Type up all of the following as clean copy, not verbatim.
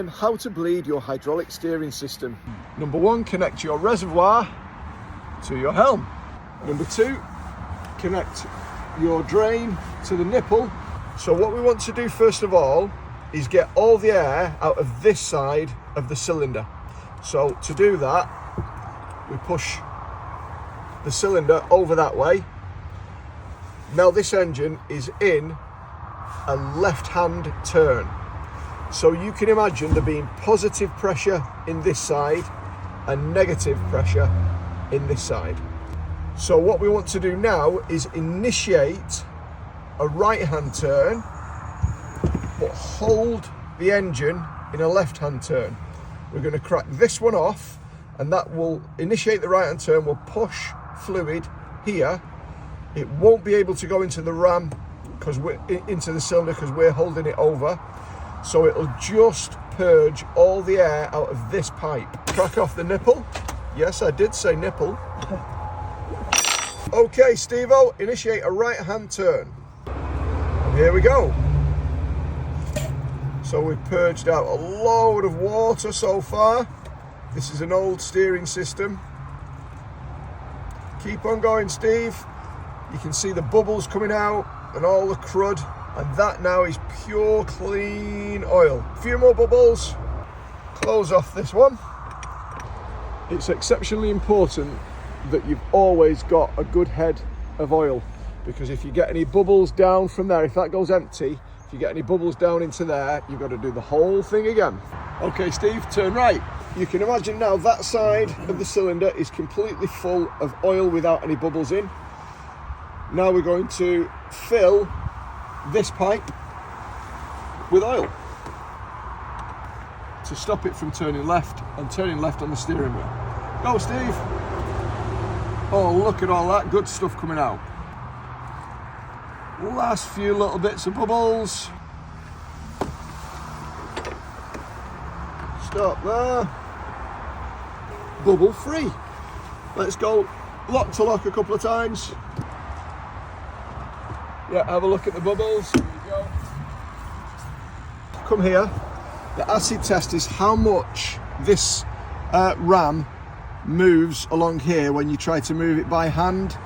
And how to bleed your hydraulic steering system. Number 1, connect your reservoir to your helm. Number 2, connect your drain to the nipple. So what we want to do first of all is get all the air out of this side of the cylinder. So to do that, we push the cylinder over that way. Now this engine is in a left-hand turn. So you can imagine there being positive pressure in this side and negative pressure in this side. So what we want to do now is initiate a right-hand turn, but hold the engine in a left-hand turn. We're going to crack this one off, and that will initiate the right-hand turn, will push fluid here. It won't be able to go into the ram, into the cylinder, because we're holding it over. So it'll just purge all the air out of this pipe. Crack off the nipple. Yes, I did say nipple. Okay, Steve-O, initiate a right-hand turn. And here we go. So we've purged out a load of water so far. This is an old steering system. Keep on going, Steve. You can see the bubbles coming out and all the crud. And that now is pure, clean oil. A few more bubbles. Close off this one. It's exceptionally important that you've always got a good head of oil, because if you get any bubbles down from there, if that goes empty, if you get any bubbles down into there, you've got to do the whole thing again. Okay, Steve, turn right. You can imagine now that side of the cylinder is completely full of oil without any bubbles in. Now we're going to fill this pipe with oil to stop it from turning left and turning left on the steering wheel. Go, Steve. Oh, look at all that good stuff coming out. Last few little bits of bubbles. Stop there. Bubble free. Let's go lock to lock a couple of times. Yeah, have a look at the bubbles. Here we go. Come here. The acid test is how much this ram moves along here when you try to move it by hand,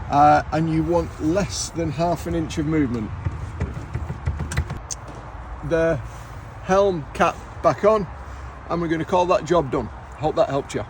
and you want less than ½ an inch of movement. The helm cap back on, and we're going to call that job done. Hope that helped you.